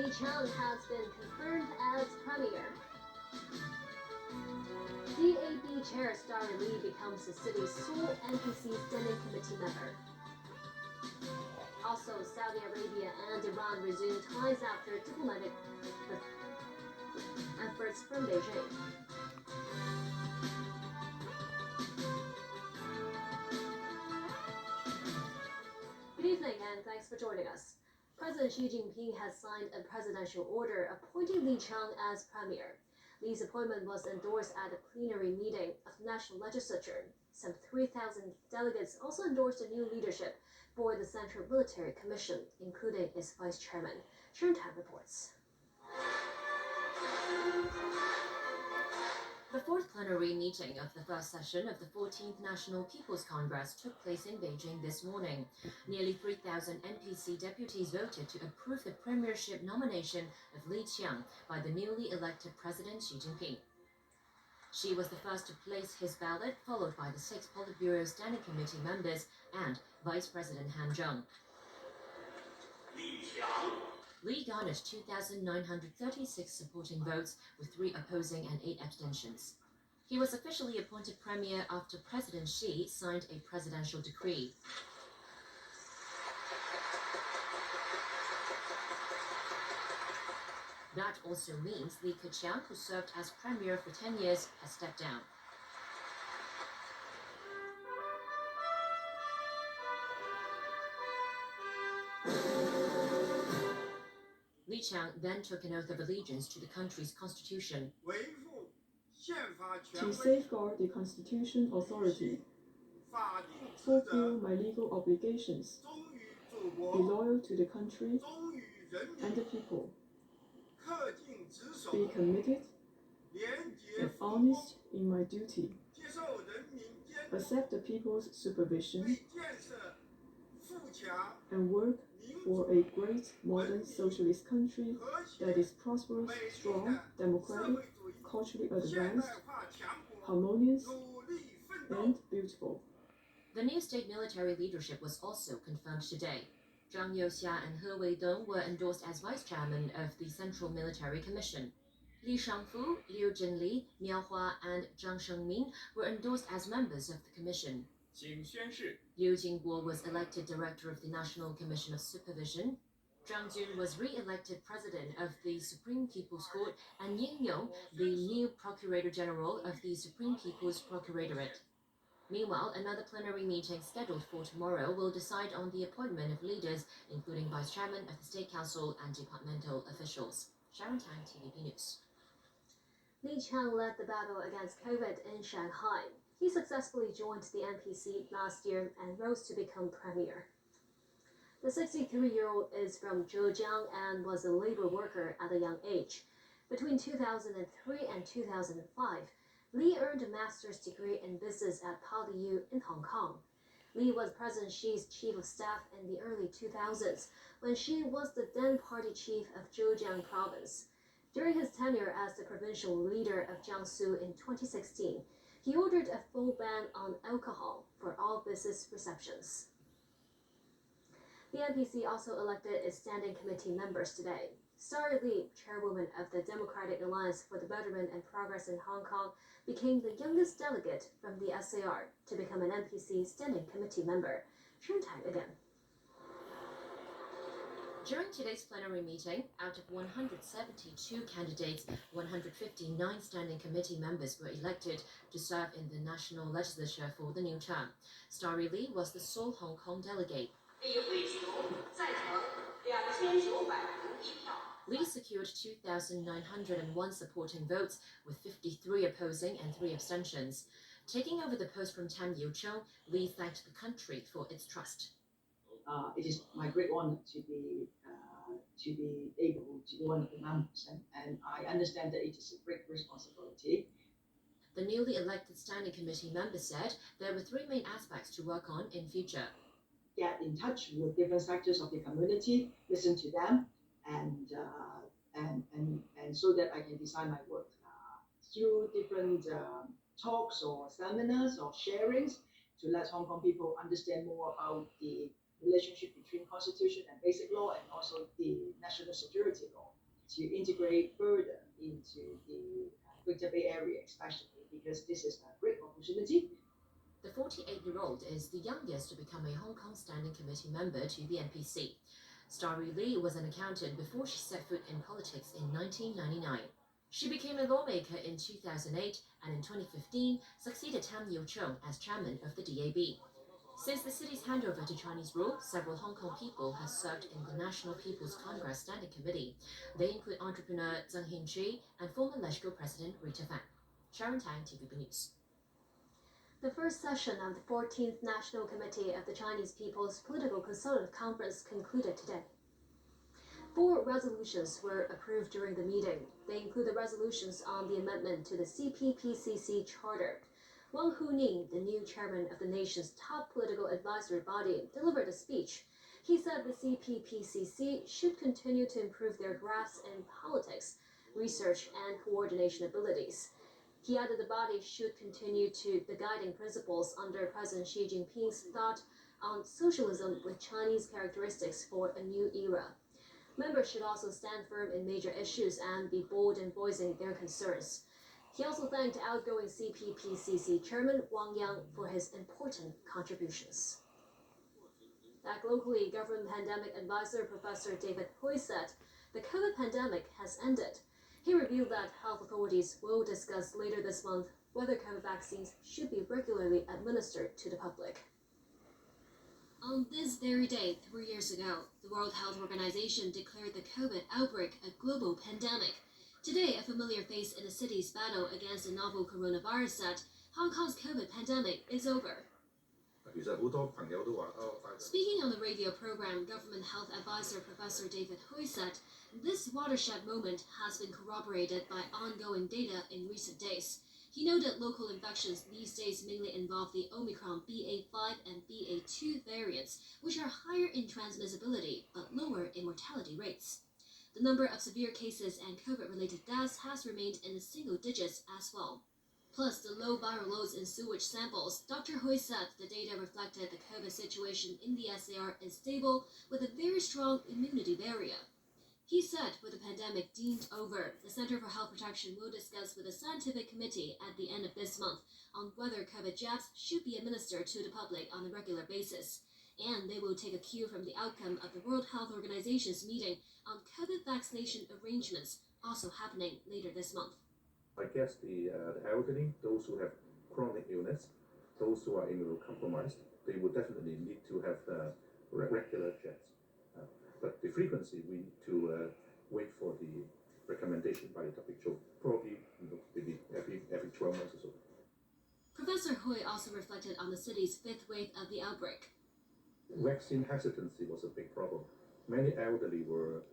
Li Qiang has been confirmed as premier. TVB chair Starry Li becomes the city's sole NPC standing committee member. Also, Saudi Arabia and Iran resume ties after diplomatic efforts from Beijing. Good evening and thanks for joining us. President Xi Jinping has signed a presidential order appointing Li Qiang as premier. Li's appointment was endorsed at a plenary meeting of the National Legislature. Some 3,000 delegates also endorsed a new leadership for the Central Military Commission, including its vice chairman. Sharon Tan reports. The fourth plenary meeting of the first session of the 14th National People's Congress took place in Beijing this morning. Nearly 3,000 NPC deputies voted to approve the premiership nomination of Li Qiang by the newly elected President Xi Jinping. Xi was the first to place his ballot, followed by the 6 Politburo Standing Committee members and Vice President Han Zheng. Li garnered 2,936 supporting votes, with 3 opposing and 8 abstentions. He was officially appointed premier after President Xi signed a presidential decree. That also means Li Keqiang, who served as premier for 10 years, has stepped down. Li Qiang then took an oath of allegiance to the country's constitution. To safeguard the constitution authority, fulfill my legal obligations, be loyal to the country and the people, be committed and honest in my duty, accept the people's supervision, and work for a great modern socialist country that is prosperous, strong, democratic, culturally advanced, harmonious, and beautiful. The new state military leadership was also confirmed today. Zhang Youxia and He Weidong were endorsed as vice chairman of the Central Military Commission. Li Shangfu, Liu Zhenli, Miao Hua, and Zhang Shengmin were endorsed as members of the commission. Liu Jingbo was elected director of the National Commission of Supervision. Zhang Jun was re-elected president of the Supreme People's Court, and Ying Yong, the new Procurator General of the Supreme People's Procuratorate. Meanwhile, another plenary meeting scheduled for tomorrow will decide on the appointment of leaders, including vice chairman of the State Council and departmental officials. Sharon Tang, TVB News. Li Qiang led the battle against COVID in Shanghai. He successfully joined the NPC last year and rose to become premier. The 63-year-old is from Zhejiang and was a labor worker at a young age. Between 2003 and 2005, Li earned a master's degree in business at PolyU in Hong Kong. Li was President Xi's chief of staff in the early 2000s, when Xi was the then party chief of Zhejiang province. During his tenure as the provincial leader of Jiangsu in 2016, he ordered a full ban on alcohol for all business receptions. The NPC also elected its standing committee members today. Starry Li, chairwoman of the Democratic Alliance for the Betterment and Progress in Hong Kong, became the youngest delegate from the SAR to become an NPC standing committee member. Sharon Tang again. During today's plenary meeting, out of 172 candidates, 159 standing committee members were elected to serve in the National Legislature for the new term. Starry Li was the sole Hong Kong delegate. Li secured 2,901 supporting votes, with 53 opposing and 3 abstentions. Taking over the post from Tam Yiu-chung, Li thanked the country for its trust. It is my great honor to be able to be one of the members, and I understand that it is a great responsibility. The newly elected standing committee member said there were 3 main aspects to work on in future. Get in touch with different sectors of the community, listen to them, and so that I can design my work through different talks or seminars or sharings to let Hong Kong people understand more about the relationship between constitution and basic law, and also the national security law. to integrate further into the Greater Bay Area, especially because this is a great opportunity. The 48-year-old is the youngest to become a Hong Kong Standing Committee member to the NPC. Starry Lee was an accountant before she set foot in politics in 1999. She became a lawmaker in 2008 and in 2015 succeeded Tam Yiu-chung as chairman of the DAB. Since the city's handover to Chinese rule, several Hong Kong people have served in the National People's Congress Standing Committee. They include entrepreneur Zheng Hinchi and former LegCo President Rita Fan. Sharon Tang, TVB News. The first session of the 14th National Committee of the Chinese People's Political Consultative Conference concluded today. 4 resolutions were approved during the meeting. They include the resolutions on the amendment to the CPPCC Charter. Wang Huning, the new chairman of the nation's top political advisory body, delivered a speech. He said the CPPCC should continue to improve their grasp in politics, research, and coordination abilities. He added the body should continue to the guiding principles under President Xi Jinping's thought on socialism with Chinese characteristics for a new era. Members should also stand firm in major issues and be bold in voicing their concerns. He also thanked outgoing CPPCC Chairman Wang Yang for his important contributions. Back locally, Government Pandemic Advisor Professor David Hui said the COVID pandemic has ended. He revealed that health authorities will discuss later this month whether COVID vaccines should be regularly administered to the public. On this very day, 3 years ago, the World Health Organization declared the COVID outbreak a global pandemic. Today, a familiar face in the city's battle against the novel coronavirus said Hong Kong's COVID pandemic is over. Speaking on the radio program, Government Health Advisor Professor David Hui said this watershed moment has been corroborated by ongoing data in recent days. He noted local infections these days mainly involve the Omicron BA.5 and BA.2 variants, which are higher in transmissibility but lower in mortality rates. The number of severe cases and COVID-related deaths has remained in the single digits as well. Plus, the low viral loads in sewage samples, Dr. Hui said the data reflected the COVID situation in the SAR is stable with a very strong immunity barrier. He said with the pandemic deemed over, the Center for Health Protection will discuss with the scientific committee at the end of this month on whether COVID jabs should be administered to the public on a regular basis. And they will take a cue from the outcome of the World Health Organization's meeting on COVID vaccination arrangements, also happening later this month. I guess the elderly, those who have chronic illness, those who are immunocompromised, they will definitely need to have regular checks. But the frequency, we need to wait for the recommendation by the WHO, probably maybe every 12 months or so. Professor Hui also reflected on the city's 5th wave of the outbreak. Vaccine hesitancy was a big problem. Many elderly were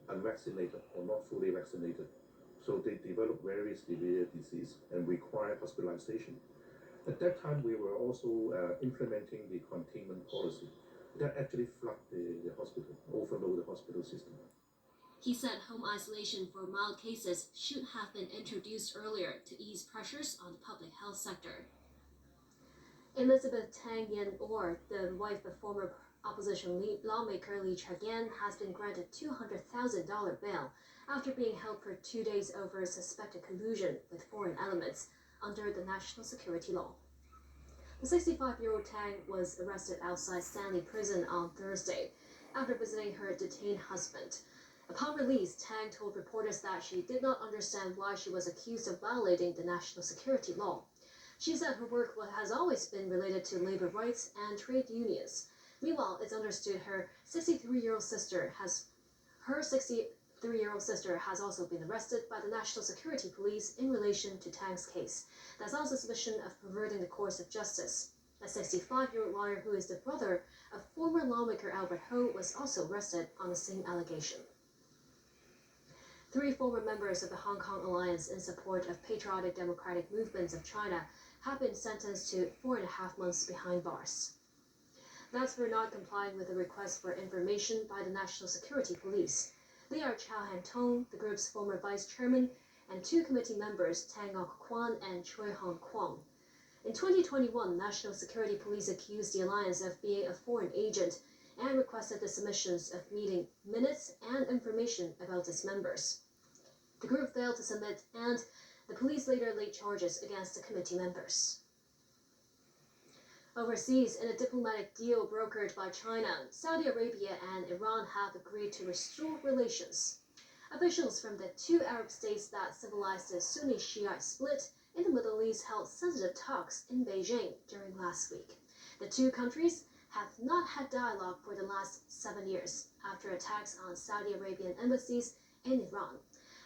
unvaccinated or not fully vaccinated, so they developed very severe disease and required hospitalization. At that time, we were also implementing the containment policy. That actually flooded the hospital, overload the hospital system. He said home isolation for mild cases should have been introduced earlier to ease pressures on the public health sector. Elizabeth Tang Yen-or, the wife of former opposition lawmaker Lee Cheuk-yan, has been granted $200,000 bail after being held for 2 days over suspected collusion with foreign elements under the national security law. The 65-year-old Tang was arrested outside Stanley Prison on Thursday after visiting her detained husband. Upon release, Tang told reporters that she did not understand why she was accused of violating the national security law. She said her work has always been related to labor rights and trade unions. Meanwhile, it's understood her 63-year-old sister has also been arrested by the National Security Police in relation to Tang's case. That's on suspicion of perverting the course of justice. A 65-year-old lawyer who is the brother of former lawmaker Albert Ho was also arrested on the same allegation. 3 former members of the Hong Kong Alliance in support of patriotic democratic movements of China have been sentenced to 4.5 months behind bars. That's for not complying with a request for information by the National Security Police. They are Chow Han-tong, the group's former vice chairman, and 2 committee members, Tang Ok-kwan and Choi Hong-kwong. In 2021, National Security Police accused the alliance of being a foreign agent and requested the submissions of meeting minutes and information about its members. The group failed to submit, and the police later laid charges against the committee members. Overseas, in a diplomatic deal brokered by China, Saudi Arabia and Iran have agreed to restore relations. Officials from the two Arab states that symbolized the Sunni-Shiite split in the Middle East held sensitive talks in Beijing during last week. The two countries have not had dialogue for the last 7 years after attacks on Saudi Arabian embassies in Iran.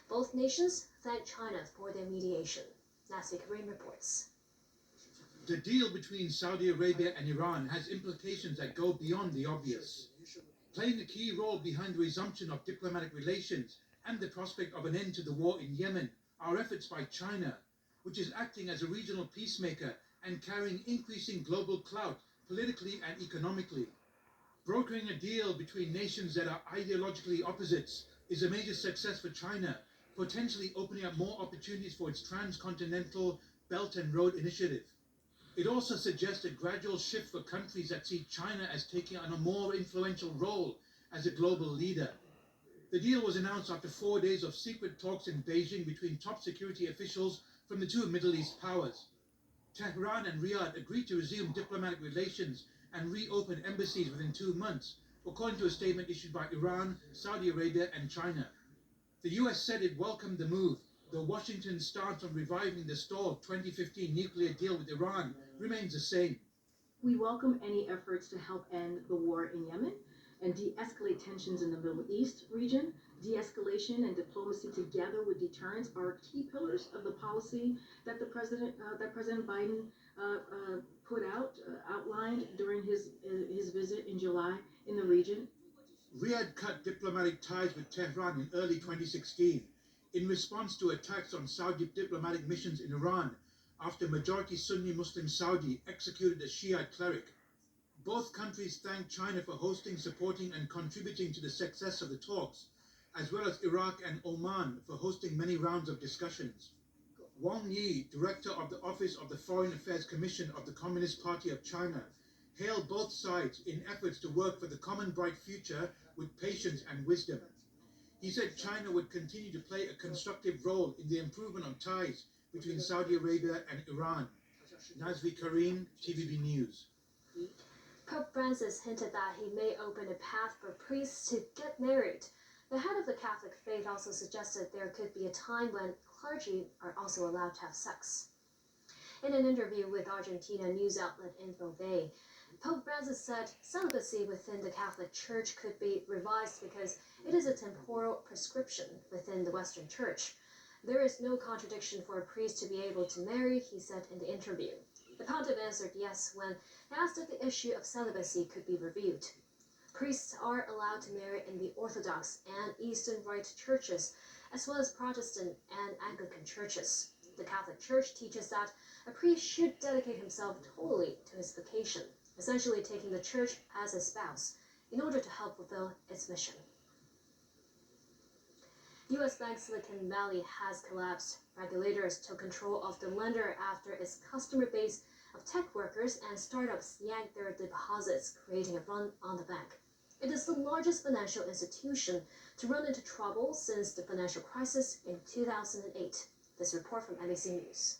Both nations thanked China for their mediation. Nasty Kareem reports. The deal between Saudi Arabia and Iran has implications that go beyond the obvious. Playing a key role behind the resumption of diplomatic relations and the prospect of an end to the war in Yemen are efforts by China, which is acting as a regional peacemaker and carrying increasing global clout politically and economically. Brokering a deal between nations that are ideologically opposites is a major success for China, potentially opening up more opportunities for its transcontinental Belt and Road Initiative. It also suggests a gradual shift for countries that see China as taking on a more influential role as a global leader. The deal was announced after 4 days of secret talks in Beijing between top security officials from the two Middle East powers. Tehran and Riyadh agreed to resume diplomatic relations and reopen embassies within 2 months, according to a statement issued by Iran, Saudi Arabia, and China. The US said it welcomed the move, though Washington's stance on reviving the stalled 2015 nuclear deal with Iran remains the same. We welcome any efforts to help end the war in Yemen and de-escalate tensions in the Middle East region. De-escalation and diplomacy together with deterrence are key pillars of the policy that President Biden outlined during his visit in July in the region. Riyadh cut diplomatic ties with Tehran in early 2016 in response to attacks on Saudi diplomatic missions in Iran after majority Sunni Muslim Saudi executed a Shiite cleric. Both countries thanked China for hosting, supporting, and contributing to the success of the talks, as well as Iraq and Oman for hosting many rounds of discussions. Wang Yi, director of the Office of the Foreign Affairs Commission of the Communist Party of China, hailed both sides in efforts to work for the common bright future with patience and wisdom. He said China would continue to play a constructive role in the improvement of ties between Saudi Arabia and Iran. Nazvi Karim, TVB News. Pope Francis hinted that he may open a path for priests to get married. The head of the Catholic faith also suggested there could be a time when clergy are also allowed to have sex. In an interview with Argentina news outlet Infobae, Pope Francis said celibacy within the Catholic Church could be revised because it is a temporal prescription within the Western Church. There is no contradiction for a priest to be able to marry, he said in the interview. The pontiff answered yes when asked if the issue of celibacy could be reviewed. Priests are allowed to marry in the Orthodox and Eastern Rite churches, as well as Protestant and Anglican churches. The Catholic Church teaches that a priest should dedicate himself totally to his vocation, essentially taking the church as a spouse in order to help fulfill its mission. U.S. bank Silicon Valley has collapsed. Regulators took control of the lender after its customer base of tech workers and startups yanked their deposits, creating a run on the bank. It is the largest financial institution to run into trouble since the financial crisis in 2008. This report from NBC News.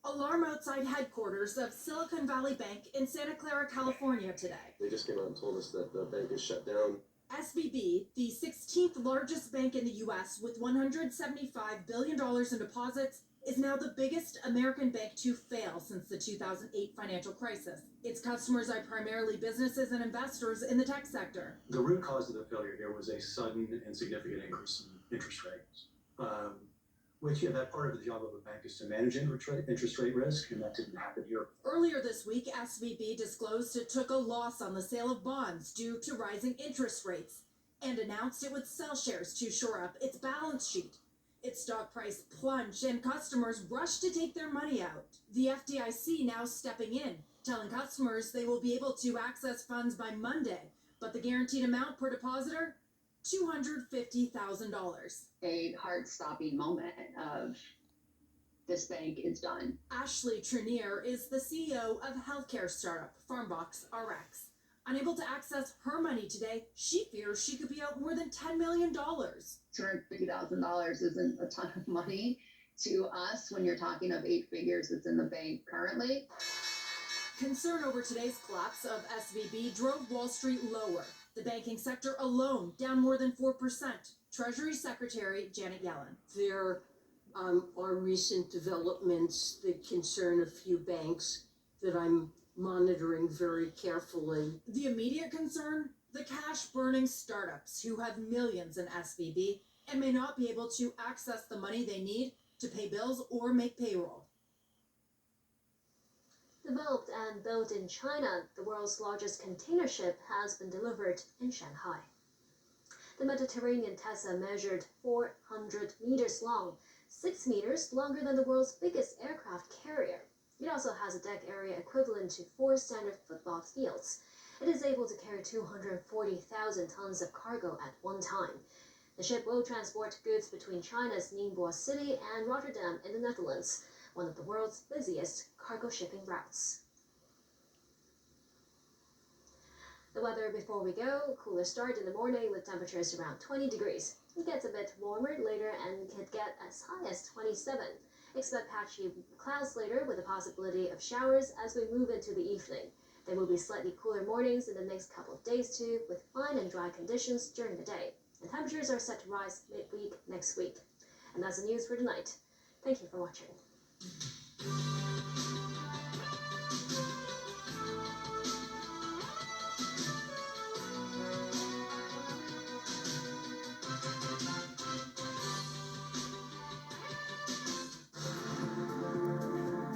Alarm outside headquarters of Silicon Valley Bank in Santa Clara, California today. They just came out and told us that the bank is shut down. SVB, the 16th largest bank in the U.S. with $175 billion in deposits, is now the biggest American bank to fail since the 2008 financial crisis. Its customers are primarily businesses and investors in the tech sector. The root cause of the failure here was a sudden and significant increase in interest rates, which that part of the job of a bank is to manage interest rate risk, and that didn't happen here. Earlier this week, SVB disclosed it took a loss on the sale of bonds due to rising interest rates and announced it would sell shares to shore up its balance sheet. Its stock price plunged and customers rushed to take their money out. The FDIC now stepping in, telling customers they will be able to access funds by Monday, but the guaranteed amount per depositor? $250,000. A heart-stopping moment of this bank is done. Ashley Trenier is the CEO of healthcare startup Farmbox RX. Unable to access her money today, she fears she could be out more than $10 million. $250,000 isn't a ton of money to us when you're talking of 8 figures that's in the bank currently. Concern over today's collapse of SVB drove Wall Street lower. The banking sector alone down more than 4%. Treasury Secretary Janet Yellen. There are recent developments that concern a few banks that I'm monitoring very carefully. The immediate concern? The cash-burning startups who have millions in SVB and may not be able to access the money they need to pay bills or make payroll. Developed and built in China, the world's largest container ship has been delivered in Shanghai. The Mediterranean Tessa measured 400 meters long, 6 meters longer than the world's biggest aircraft carrier. It also has a deck area equivalent to 4 standard football fields. It is able to carry 240,000 tons of cargo at one time. The ship will transport goods between China's Ningbo City and Rotterdam in the Netherlands, one of the world's busiest cargo shipping routes. The weather before we go: cooler start in the morning with temperatures around 20 degrees. It gets a bit warmer later and can get as high as 27. Expect patchy clouds later with a possibility of showers as we move into the evening. There will be slightly cooler mornings in the next couple of days too, with fine and dry conditions during the day. And temperatures are set to rise midweek next week. And that's the news for tonight. Thank you for watching.